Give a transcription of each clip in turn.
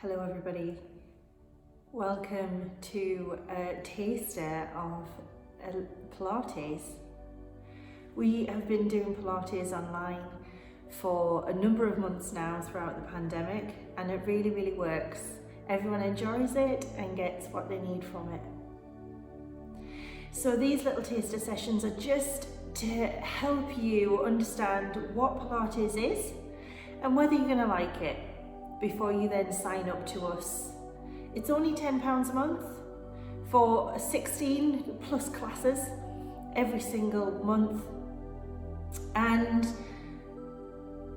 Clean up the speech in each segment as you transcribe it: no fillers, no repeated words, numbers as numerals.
Hello everybody, welcome to a taster of Pilates. We have been doing Pilates online for a number of months now throughout the pandemic, and it really works. Everyone enjoys it and gets what they need from it. So these little taster sessions are just to help you understand what Pilates is and whether you're going to like it before you then sign up to us. It's only £10 a month for 16 plus classes every single month, and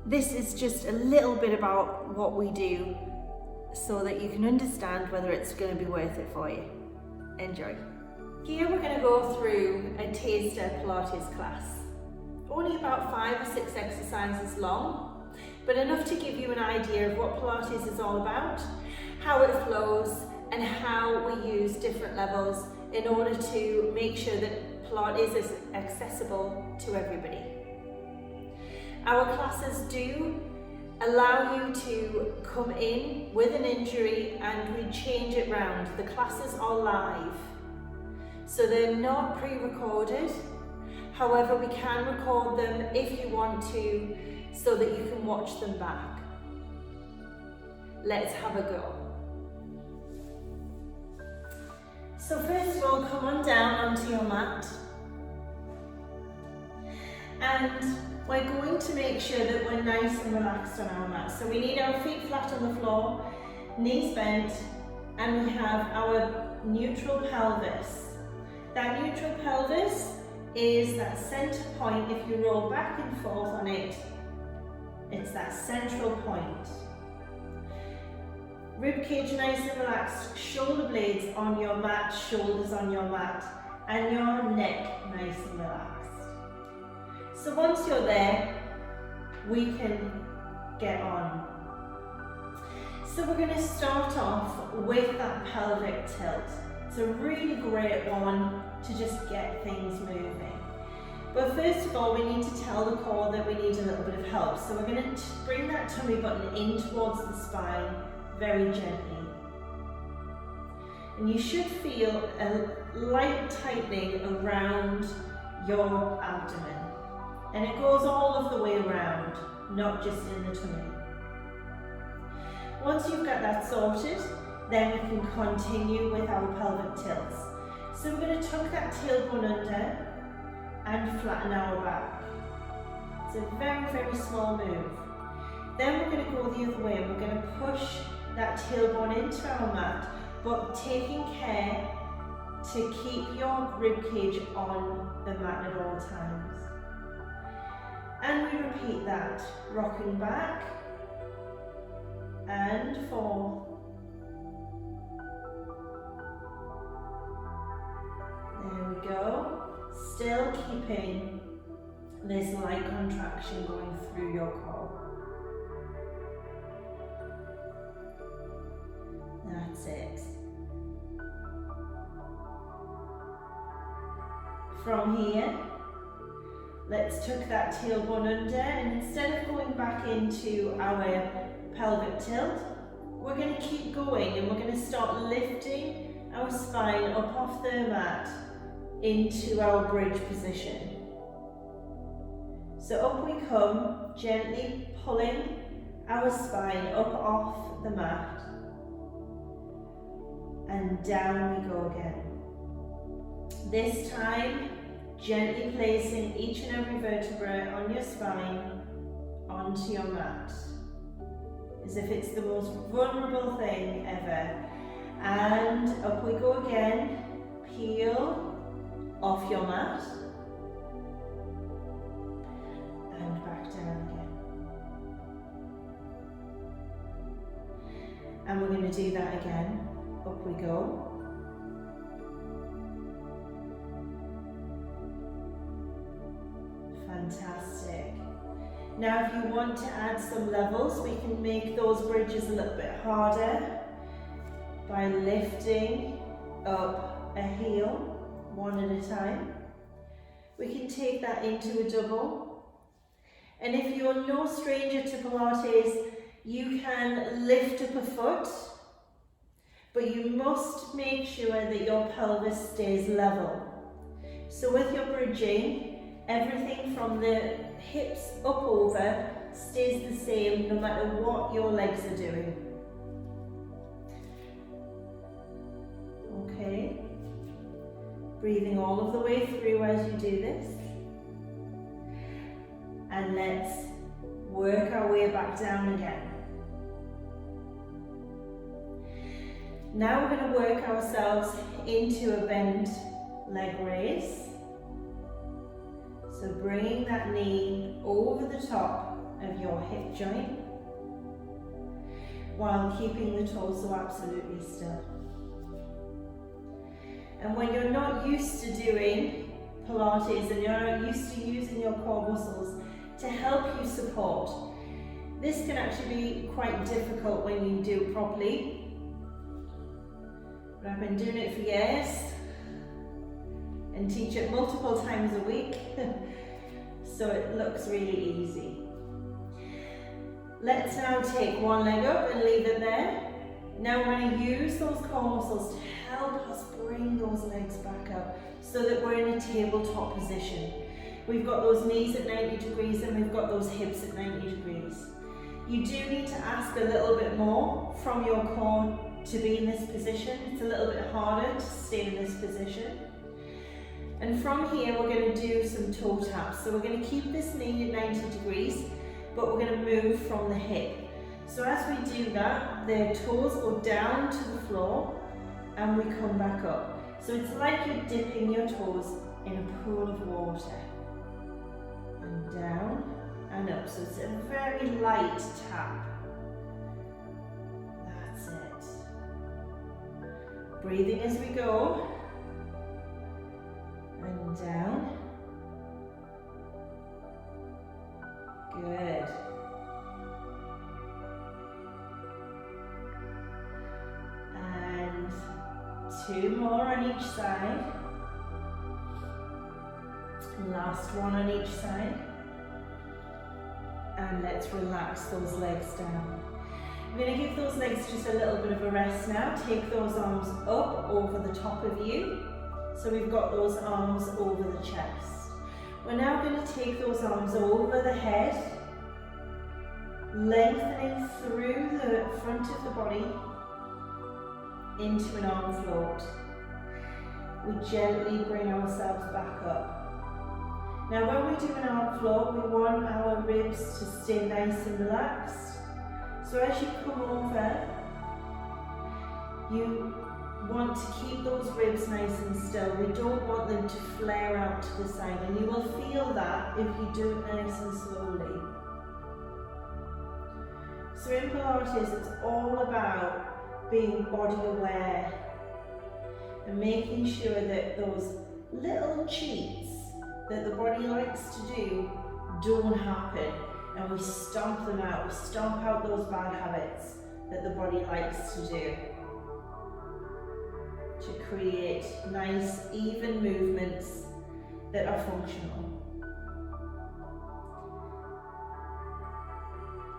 this is just a little bit about what we do so that you can understand whether it's going to be worth it for you. Enjoy. Here we're going to go through a taster Pilates class, only about 5 or 6 exercises long, but enough to give you an idea of what Pilates is all about, how it flows, and how we use different levels in order to make sure that Pilates is accessible to everybody. Our classes do allow you to come in with an injury and we change it round. The classes are live, so they're not pre-recorded. However, we can record them if you want to, so that you can watch them back. Let's have a go. So first of all, come on down onto your mat. And we're going to make sure that we're nice and relaxed on our mat. So we need our feet flat on the floor, knees bent, and we have our neutral pelvis. That neutral pelvis is that center point. If you roll back and forth on it, it's that central point. Rib cage nice and relaxed, shoulder blades on your mat, shoulders on your mat, and your neck nice and relaxed. So once you're there, we can get on. So we're going to start off with that pelvic tilt. It's a really great one to just get things moving. But first of all, we need to tell the core that we need a little bit of help. So we're going to bring that tummy button in towards the spine very gently. And you should feel a light tightening around your abdomen. And it goes all of the way around, not just in the tummy. Once you've got that sorted, then we can continue with our pelvic tilts. So we're going to tuck that tailbone under and flatten our back. It's a very small move. Then we're going to go the other way and we're going to push that tailbone into our mat, but taking care to keep your rib cage on the mat at all times. And we repeat that, rocking back and forth. There we go. Still keeping this light contraction going through your core. That's it. From here, let's tuck that tailbone under, and instead of going back into our pelvic tilt, we're going to keep going and we're going to start lifting our spine up off the mat into our bridge position. So up we come, gently pulling our spine up off the mat, and down we go again. This time, gently placing each and every vertebra on your spine onto your mat, as if it's the most vulnerable thing ever. And up we go again, peel off your mat, and back down again. And we're going to do that again. Up we go. Fantastic. Now if you want to add some levels, we can make those bridges a little bit harder by lifting up a heel one at a time. We can take that into a double. And if you're no stranger to Pilates, you can lift up a foot but you must make sure that your pelvis stays level. So with your bridging, everything from the hips up over stays the same no matter what your legs are doing. Okay, breathing all of the way through as you do this. And let's work our way back down again. Now we're going to work ourselves into a bent leg raise. So bringing that knee over the top of your hip joint while keeping the torso absolutely still. And when you're not used to doing Pilates and you're not used to using your core muscles to help you support, this can actually be quite difficult when you do it properly. But I've been doing it for years and teach it multiple times a week, so it looks really easy. Let's now take one leg up and leave it there. Now we're going to use those core muscles to help us bring those legs back up so that we're in a tabletop position. We've got those knees at 90 degrees and we've got those hips at 90 degrees. You do need to ask a little bit more from your core to be in this position. It's a little bit harder to stay in this position. And from here we're going to do some toe taps. So we're going to keep this knee at 90 degrees, but we're going to move from the hip. So as we do that, the toes go down to the floor and we come back up. So it's like you're dipping your toes in a pool of water. And down and up. So it's a very light tap. That's it. Breathing as we go. And down. Good. And 2 more on each side. Last one on each side. And let's relax those legs down. I'm going to give those legs just a little bit of a rest now. Take those arms up over the top of you. So we've got those arms over the chest. We're now going to take those arms over the head, lengthening through the front of the body into an arm float. We gently bring ourselves back up. Now when we do an arm float, we want our ribs to stay nice and relaxed. So as you come over, you want to keep those ribs nice and still. We don't want them to flare out to the side, and you will feel that if you do it nice and slowly. So in Pilates, it's all about being body aware and making sure that those little cheats that the body likes to do don't happen, and we stomp them out. We stomp out those bad habits that the body likes to do to create nice, even movements that are functional.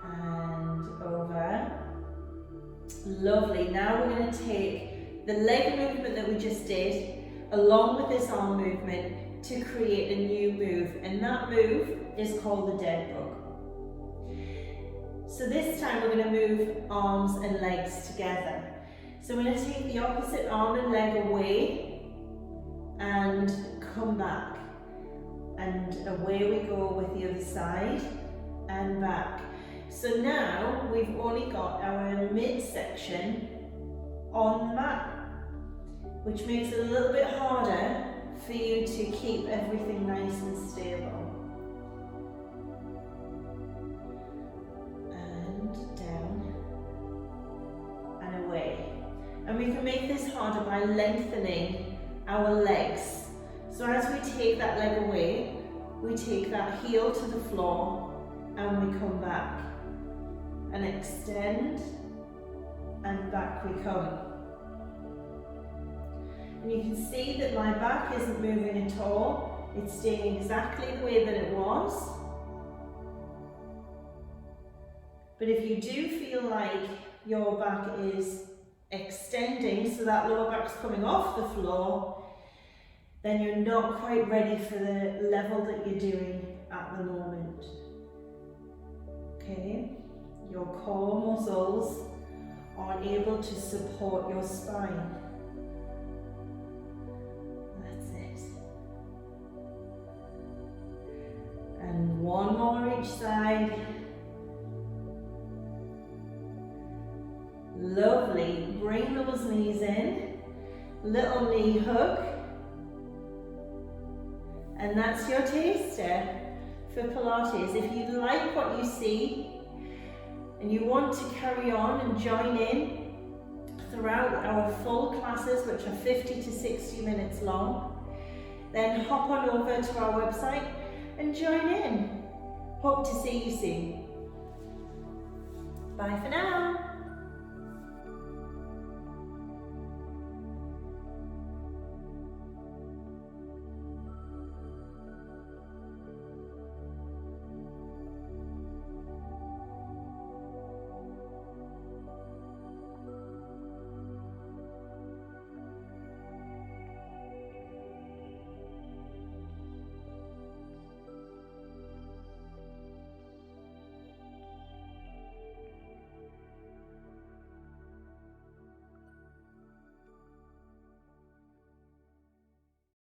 And over. Lovely. Now we're going to take the leg movement that we just did along with this arm movement to create a new move, and that move is called the dead bug. So this time we're going to move arms and legs together. So we're going to take the opposite arm and leg away and come back, and away we go with the other side and back. So now we've only got our midsection on the mat, which makes it a little bit harder for you to keep everything nice and stable. And down and away. And we can make this harder by lengthening our legs. So as we take that leg away, we take that heel to the floor and we come back and extend, and back we come. And you can see that my back isn't moving at all. It's staying exactly the way that it was. But if you do feel like your back is extending so that lower back's coming off the floor, then you're not quite ready for the level that you're doing at the moment. Okay, your core muscles aren't able to support your spine. That's it. And one more each side. Lovely. Bring those knees in. Little knee hug. And that's your taster for Pilates. If you like what you see and you want to carry on and join in throughout our full classes, which are 50 to 60 minutes long, then hop on over to our website and join in. Hope to see you soon. Bye for now.